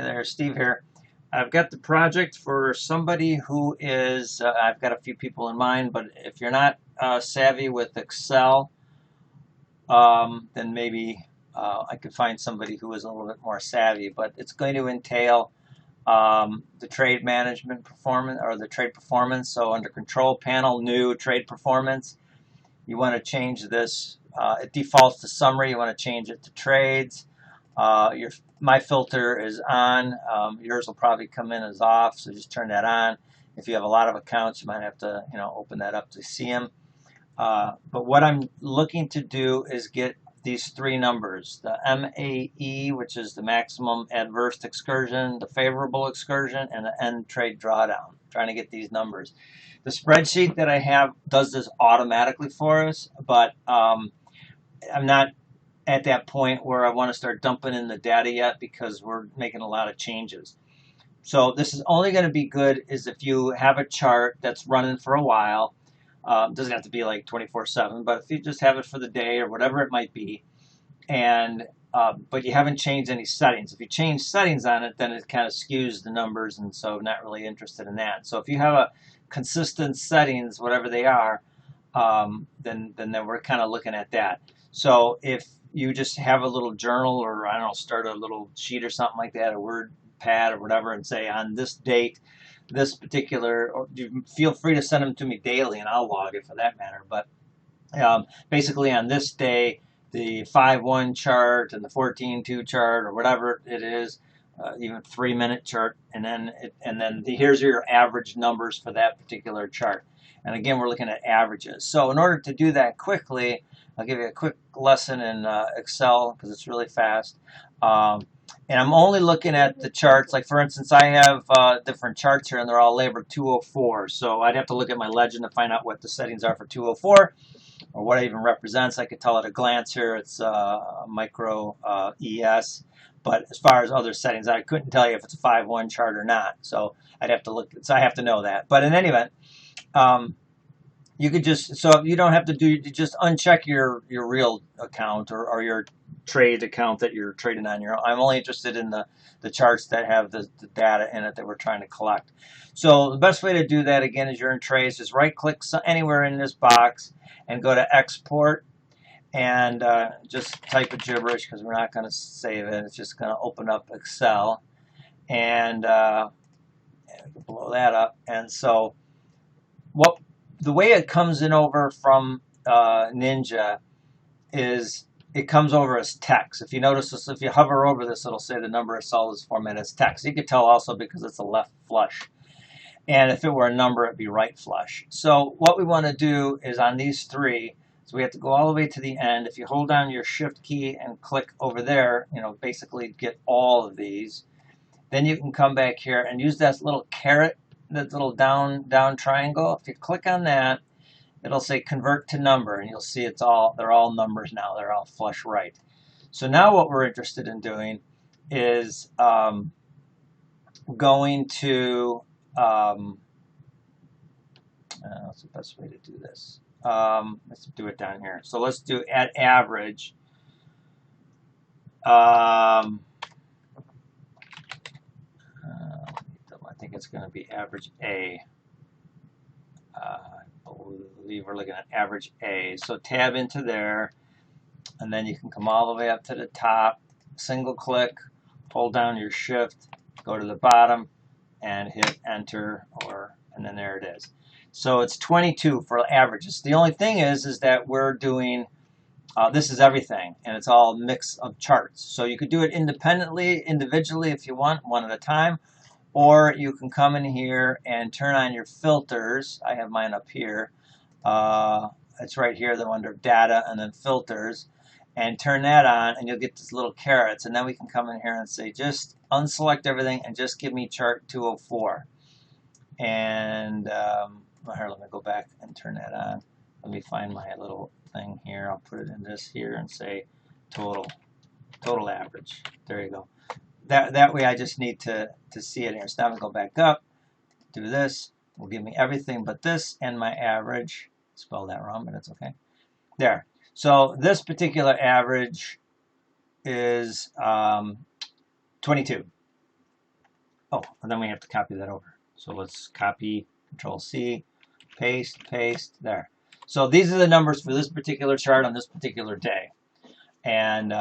Hey there, Steve here. I've got the project for somebody who is, I've got a few people in mind, but if you're not savvy with Excel, then maybe I could find somebody who is a little bit more savvy. But it's going to entail the trade management performance or the trade performance. So under control panel, new trade performance, you want to change this. It defaults to summary. You want to change it to trades. My filter is on. Yours will probably come in as off, so just turn that on. If you have a lot of accounts, you might have to, open that up to see them. But what I'm looking to do is get these three numbers: the MAE, which is the maximum adverse excursion, the favorable excursion, and the end trade drawdown. I'm trying to get these numbers. The spreadsheet that I have does this automatically for us, but I'm not at that point where I want to start dumping in the data yet because we're making a lot of changes. So this is only going to be good is if you have a chart that's running for a while. It doesn't have to be like 24/7, but if you just have it for the day or whatever it might be, and but you haven't changed any settings. If you change settings on it, then it kind of skews the numbers, and so I'm not really interested in that. So if you have a consistent settings, whatever they are, then we're kind of looking at that. So if you just have a little journal or I don't know, start a little sheet or something like that, a word pad or whatever, and say on this date, this particular, or you feel free to send them to me daily and I'll log it for that matter. But basically on this day, the 5-1 chart and the 14-2 chart or whatever it is, even 3-minute chart, and then here's your average numbers for that particular chart. And again, we're looking at averages. So in order to do that quickly, I'll give you a quick lesson in Excel because it's really fast. And I'm only looking at the charts. Like, for instance, I have different charts here, and they're all labeled 204. So I'd have to look at my legend to find out what the settings are for 204 or what it even represents. I could tell at a glance here it's micro ES. But as far as other settings, I couldn't tell you if it's a 5-1 chart or not. So I'd have to look. So I have to know that. But in any event, you could just, so you don't have to do, you just uncheck your real account or your trade account that you're trading on your own. I'm only interested in the charts that have the data in it that we're trying to collect. So the best way to do that, again, is you're in trades, just right click anywhere in this box and go to export and just type a gibberish because we're not going to save it. It's just going to open up Excel and blow that up. And so the way it comes in over from Ninja is it comes over as text. If you notice this, if you hover over this, it'll say the number of cells is formatted as text. You can tell also because it's a left flush. And if it were a number, it'd be right flush. So what we want to do is on these three, so we have to go all the way to the end. If you hold down your shift key and click over there, basically get all of these. Then you can come back here and use that little caret, that little down triangle. If you click on that, it'll say convert to number, and you'll see they're all numbers now. They're all flush right. So now what we're interested in doing is going to what's the best way to do this? Let's do it down here. So let's do at average. I think it's going to be average A. I believe we're looking at average A. So tab into there, and then you can come all the way up to the top, single click, hold down your shift, go to the bottom, and hit enter, and then there it is. So it's 22 for averages. The only thing is that we're doing, this is everything, and it's all a mix of charts. So you could do it individually if you want, one at a time, or you can come in here and turn on your filters. I have mine up here. It's right here, though, under data and then filters, and turn that on, and you'll get these little carrots. And then we can come in here and say, just unselect everything and just give me chart 204. And here, let me go back and turn that on. Let me find my little thing here. I'll put it in this here and say total average. There you go. That way I just need to see it here. So now I'm going to go back up, do this. Will give me everything but this and my average. Spell that wrong, but it's okay. There. So this particular average is 22. Oh, and then we have to copy that over. So let's copy, Control C, paste, paste, there. So these are the numbers for this particular chart on this particular day. And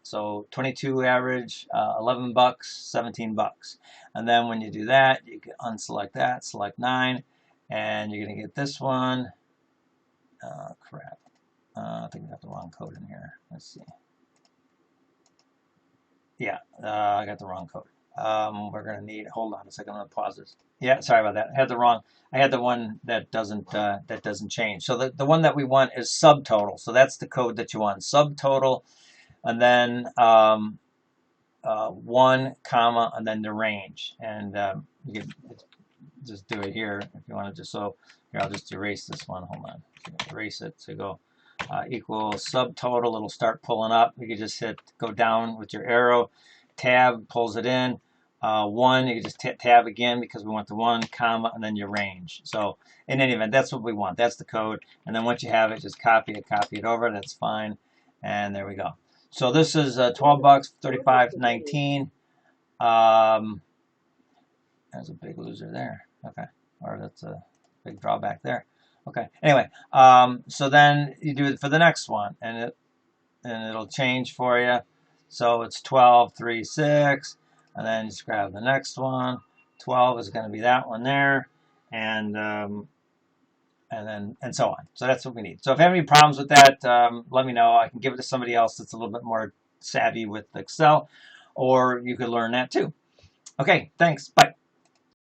so 22 average, 11 bucks, 17 bucks. And then when you do that, you can unselect that, select 9, and you're going to get this one. Crap. I think I got the wrong code in here. Let's see. Yeah, I got the wrong code. We're going to need, hold on a second, I'm going to pause this. Yeah, sorry about that. I had the one that doesn't change. So the one that we want is subtotal. So that's the code that you want, subtotal, and then 1 comma and then the range. And you can just do it here if you want to. Just so here, I'll just erase this one. Hold on, erase it. So go equals subtotal. It'll start pulling up. You can just hit go down with your arrow. Tab pulls it in. 1, you can just tab again because we want the 1 comma and then your range. So in any event, that's what we want. That's the code. And then once you have it, just copy it over. That's fine. And there we go. So this is 12 bucks, 35.19. There's a big loser there. Okay, or that's a big drawback there. Okay. Anyway, so then you do it for the next one, and it'll change for you. So it's 12.36, and then just grab the next one. 12 is going to be that one there, and so on. So that's what we need. So if you have any problems with that, let me know. I can give it to somebody else that's a little bit more savvy with Excel, or you could learn that too. Okay, thanks. Bye.